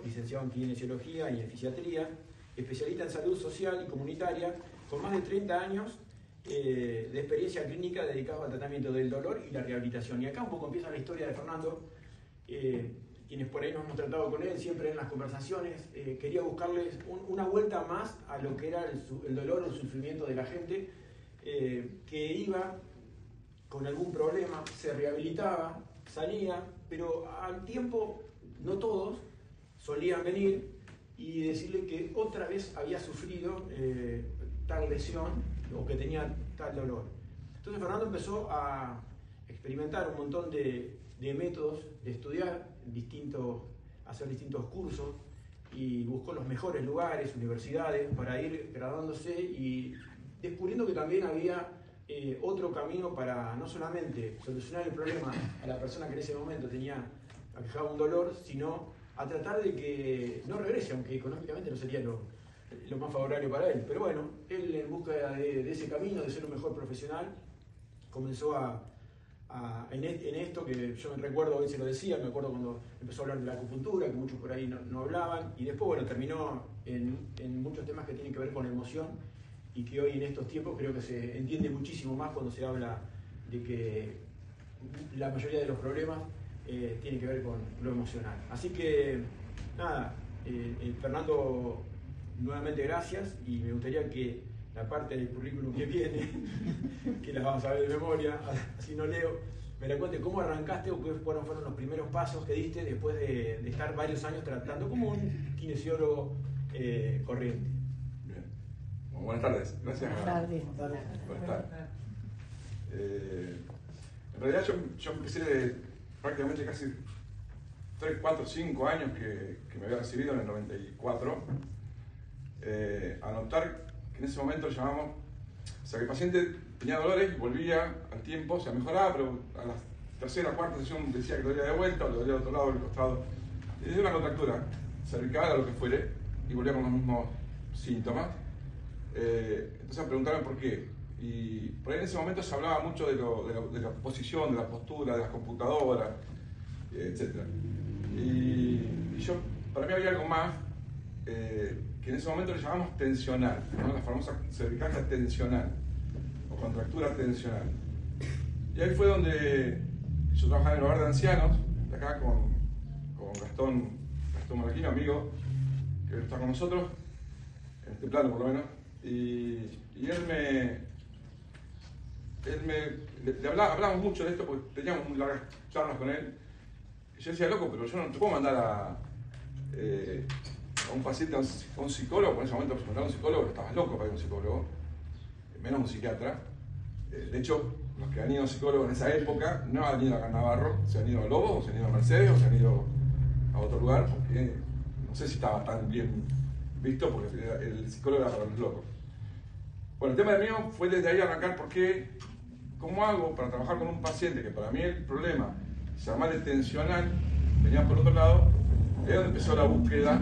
licenciado en kinesiología y en fisiatría, especialista en salud social y comunitaria, con más de 30 años de experiencia clínica dedicado al tratamiento del dolor y la rehabilitación. Y acá un poco empieza la historia de Fernando. Quienes por ahí nos hemos tratado con él siempre en las conversaciones, quería buscarles una vuelta más a lo que era el dolor o el sufrimiento de la gente que iba con algún problema, se rehabilitaba, salía, pero al tiempo, no todos, solían venir y decirle que otra vez había sufrido tal lesión o que tenía tal dolor. Entonces Fernando empezó a experimentar un montón de métodos de estudiar, hacer distintos cursos, y buscó los mejores lugares, universidades, para ir graduándose y descubriendo que también había otro camino para no solamente solucionar el problema a la persona que en ese momento aquejaba un dolor, sino a tratar de que no regrese, aunque económicamente no sería lo más favorable para él. Pero bueno, él en busca de ese camino, de ser un mejor profesional, comenzó en esto que yo me recuerdo, a veces lo decía, me acuerdo cuando empezó a hablar de la acupuntura, que muchos por ahí no hablaban, y después bueno, terminó en muchos temas que tienen que ver con la emoción, y que hoy en estos tiempos creo que se entiende muchísimo más cuando se habla de que la mayoría de los problemas tienen que ver con lo emocional. Así que nada, Fernando, nuevamente gracias, y me gustaría que la parte del currículum que viene, que las vamos a ver de memoria, así no leo, me la cuente cómo arrancaste o qué fueron los primeros pasos que diste después de estar varios años tratando como un kinesiólogo corriente. Bien. Bueno, buenas tardes. Gracias. Buenas tardes. Buenas tardes. En realidad yo empecé prácticamente casi 3, 4, 5 años que me había recibido en el 94, a notar que en ese momento lo llamamos, o sea que el paciente tenía dolores y volvía al tiempo, o sea, mejoraba, pero a la tercera, cuarta sesión decía que dolía de vuelta, o le dolía de otro lado, del costado. Y decía una contractura cervical o lo que fuere, y volvía con los mismos síntomas. Entonces me preguntaron por qué. Y por ahí en ese momento se hablaba mucho de la posición, de la postura, de las computadoras, etc. Y para mí había algo más, que en ese momento le llamamos tensional, ¿no? La famosa cervicalgia tensional o contractura tensional. Y ahí fue donde yo trabajaba en el hogar de ancianos, de acá con Gastón Marquino, amigo, que está con nosotros, en este plano por lo menos, y hablábamos mucho de esto porque teníamos muy largas charlas con él, y yo decía, loco, pero yo no te puedo mandar a un paciente a un psicólogo. En ese momento me mandaba a un psicólogo, estabas loco para ir a un psicólogo, menos un psiquiatra. De hecho, los que han ido a psicólogos en esa época no han ido a Navarro, se han ido a Lobos, o se han ido a Mercedes, o se han ido a otro lugar, porque no sé si estaba tan bien visto, porque el psicólogo era para los locos. Bueno, el tema del mío fue desde ahí arrancar, porque ¿cómo hago para trabajar con un paciente que para mí el problema, llamarle tensional, venía por otro lado? Es donde empezó la búsqueda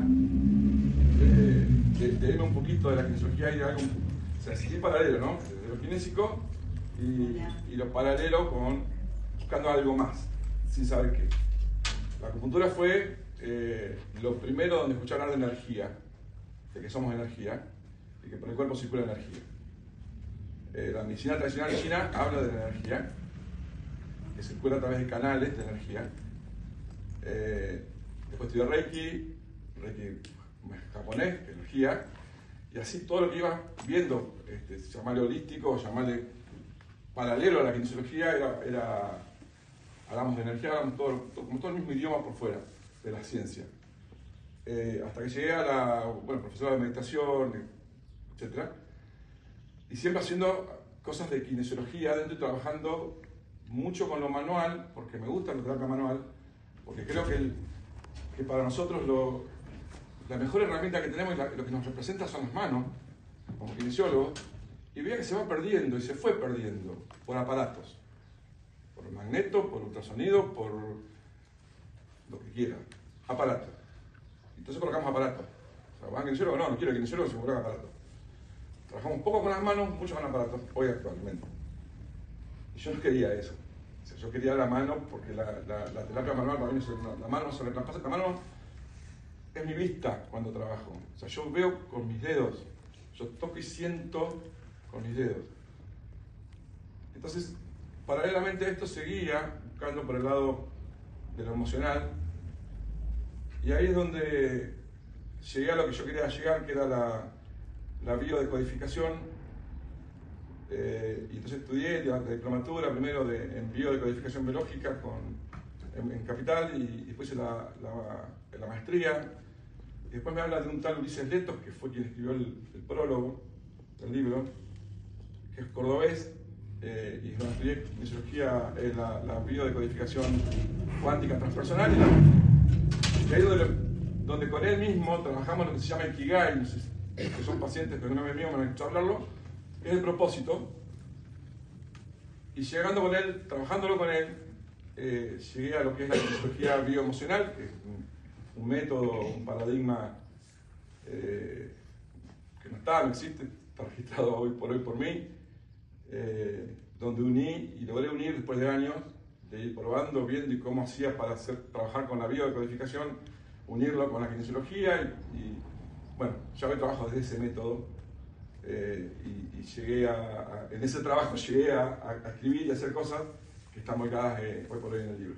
de irme un poquito de la kinesiología y de algo, o sea, seguir paralelo, ¿no? De lo kinésico y lo paralelo buscando algo más, sin saber qué. La acupuntura fue lo primero donde escuché hablar de energía, de que somos energía y que por el cuerpo circula energía. La medicina tradicional china habla de la energía, que circula a través de canales de energía. Después estudié Reiki japonés, energía, y así todo lo que iba viendo, llamarle holístico, llamarle paralelo a la kinesiología, hablamos de energía, hablamos como todo el mismo idioma por fuera de la ciencia. Hasta que llegué a la profesora de meditación, etc. Y siempre haciendo cosas de kinesiología adentro y trabajando mucho con lo manual, porque me gusta la terapia manual, porque creo que para nosotros la mejor herramienta que tenemos y lo que nos representa son las manos, como kinesiólogos, y veía que se va perdiendo y se fue perdiendo por aparatos, por magneto, por ultrasonido, por lo que quiera, aparatos. Entonces colocamos aparatos. O sea, ¿van kinesiólogo? No quiero kinesiólogo, se coloca aparatos. Trabajamos poco con las manos, mucho con aparatos, hoy actualmente. Y yo no quería eso. O sea, yo quería la mano porque la terapia manual para mí, la mano no se reemplaza. La mano es mi vista cuando trabajo. O sea, yo veo con mis dedos, yo toco y siento con mis dedos. Entonces, paralelamente a esto seguía buscando por el lado de lo emocional, y ahí es donde llegué a lo que yo quería llegar, que era la biodecodificación. Y entonces estudié la diplomatura primero en biodecodificación biológica en Capital, y después en la maestría. Y después me habla de un tal Ulises Letos, que fue quien escribió el prólogo del libro, que es cordobés, y cuando estudié kinesiología, la biodecodificación cuántica transpersonal, y ahí donde con él mismo trabajamos lo que se llama Ikigai, que son pacientes, pero no me mío, me han escuchado hablarlo, es el propósito. Y llegando con él, trabajándolo con él, llegué a lo que es la kinesiología bioemocional, que es un método, un paradigma que no existe, está registrado hoy por mí, donde uní y logré unir después de años de ir probando, viendo y cómo hacía para trabajar con la biodecodificación, unirlo con la kinesiología, y bueno, ya hoy trabajo desde ese método, y llegué en ese trabajo llegué a escribir y a hacer cosas que están volcadas hoy por hoy en el libro.